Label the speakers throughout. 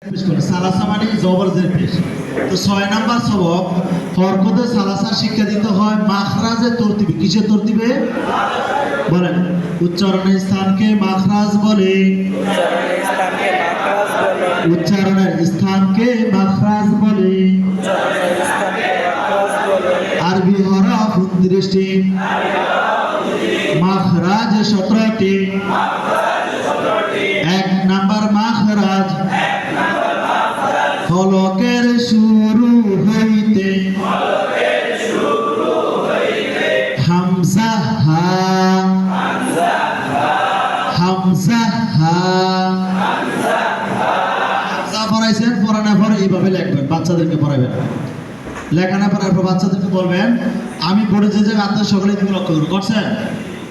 Speaker 1: সালাসা মানে জবরজের পেশ। তো 6 নাম্বার সবক হরকতে সালাসা শিক্ষা দিতে হয় মাখরাজে তরতিবে। কিসের তরতিবে বলেন? উচ্চারণের স্থানকে মাখরাজ বলে। উচ্চারণের স্থানকে মাখরাজ বলে। আরবি হরফ 29টি, মাখরাজ 17টি। 1 নাম্বার মাখরাজ হলকের শুরু হইতে হামজা হা, হামজা হা। হামজা পড়াইছেন, পড়ানো পরে এইভাবে লিখবেন, বাচ্চাদেরকে পড়াবেন। লেখানো পড়ার পর বাচ্চাদেরকে বলবেন আমি পড়ে যে জায়গায় আপনার সকলে দিকে লক্ষ্য করুন। করছেন?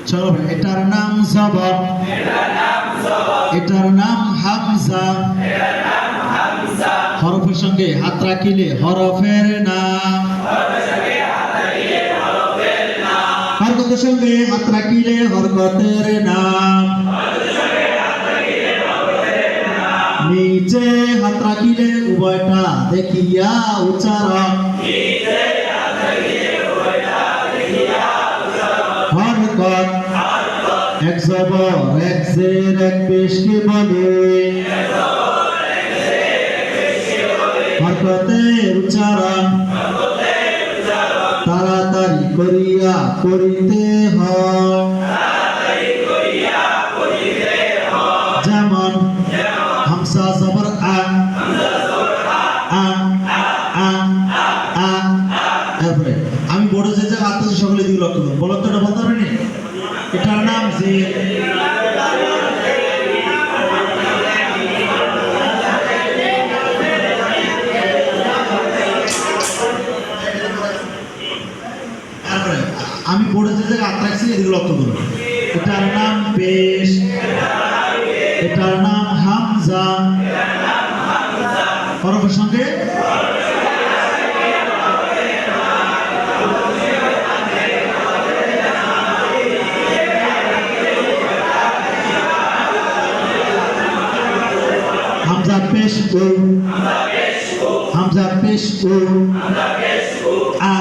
Speaker 1: চলো, এটার নাম জবর, এটার নাম হামজা। হরফের সঙ্গে হাত রাখিলে হরফের নাম, হরকতের সঙ্গে হাত রাখিলে হরকতের নাম। নিচে হাত রাখিলে উভয়টা দেখিয়া উচ্চারণ। হরকত এক জবর এক জের এক পেশকে বলে। হরকতের উচ্চারণ তাড়াতাড়ি করিয়া করিতে হয়। যেমন হামজা জবর আ, আ, আ, আ। তারপরে আমি বড় যে জায়গা আত্মীয় সকলে দিকে লক্ষ্য করুন। বলো তো, এটা বলতে পারেনি? এটার নাম যে আমি বড় যে জায়গায় হাত রাখছি এদিকে লক্ষ্য করুন। এটার নাম পেশ, এটার নাম হামজা। হরফের সঙ্গে হামজা পেশ ও, হামজা পেশ ও। আ,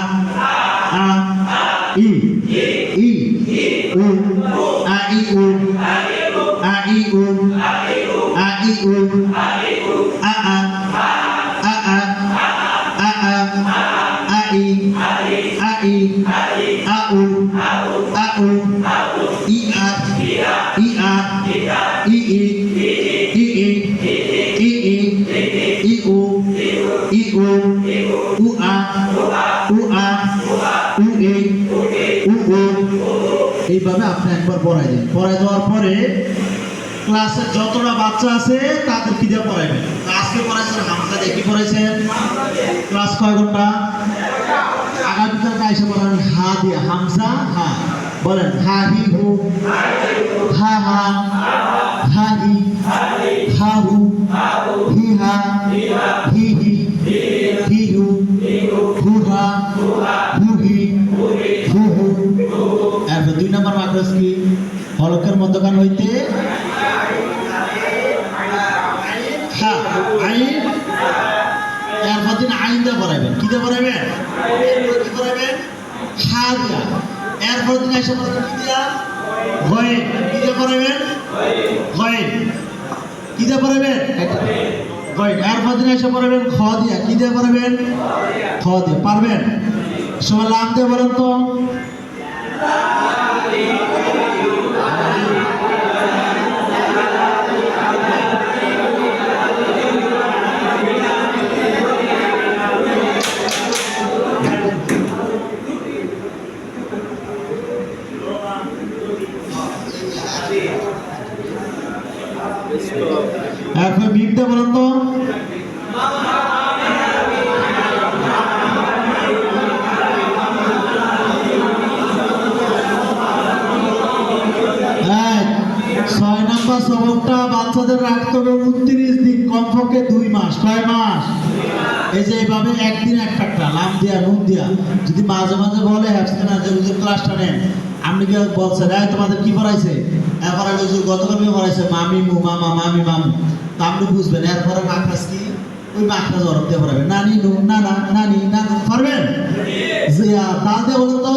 Speaker 1: আ, ই, ই, উ, আ ই উ, আ ই উ, আ ই উ, আ আ, আ আ, আ আ, আ ই, আ ই, আ উ, আ উ, ই আ, ই আ, ই ই, ই ই, ই ই, ই উ, ই উ, উ আ, উ আ, উ এ, উ ও। এইভাবে আপনি একবার পড়াই দিন। পড়াই দেওয়ার পরে ক্লাসের যতটা বাচ্চা আছে তাদের কি দিয়ে পড়াইবেন? আজকে পড়াইছেন হামজা দিয়ে, কি পড়াইছেন? ক্লাস কয় ঘন্টা? আগামীকাল কাইসে পড়াবেন হা দিয়ে, হামজা হা। বলেন হা হি হু, হা হা, হা হি, হা হু, হি হা, হি হি, হি হু, হু হা, হু হি, হু হু। এরপর 2 নম্বর মাখরাজ কি? হলকের মধ্যখান হইতে হা, আইন। এরপর দিন আইন দিয়ে পড়াইবেন। কি দিয়ে পড়াইবেন? কি পড়াইবেন? হা দিয়া। এরপর দিন এসে পড়াবেন কি দিয়া? গয়েন। কি দিয়ে পড়াইবেন? গয়েন। কি দিয়ে পড়াইবেন? গয়েন। এরপর দিন এসে পড়াবেন খ দিয়া। কি দিয়ে পড়াবেন? খ দিয়ে। পারবেন? সবাই লাম দিয়ে বলেন তো। এখন মিম দিয়ে বলেন তো। সবকটা বাচ্চাদের রাখতে হবে 29 দিন, কমপক্ষে 2 মাস। কয় মাস? এই যে এইভাবে একদিন একটা লাম দিয়া নুন দিয়া। যদি মাঝে মাঝে বলে না যে হুজুর ক্লাসটা নেন, আপনি কি বলছেন তোমাদের কি পড়াইছে? এরপরে হুজুর গতকাল পড়াইছে মামি মু মামা মামি মামু, তা আপনি বুঝবেন এরপরে মাখরাজ কি। ওই বাঘটা জবাব দিয়ে পড়াবেন নানি নু নানা নানি নানু পারবেন? দাল দিয়ে বলুন তো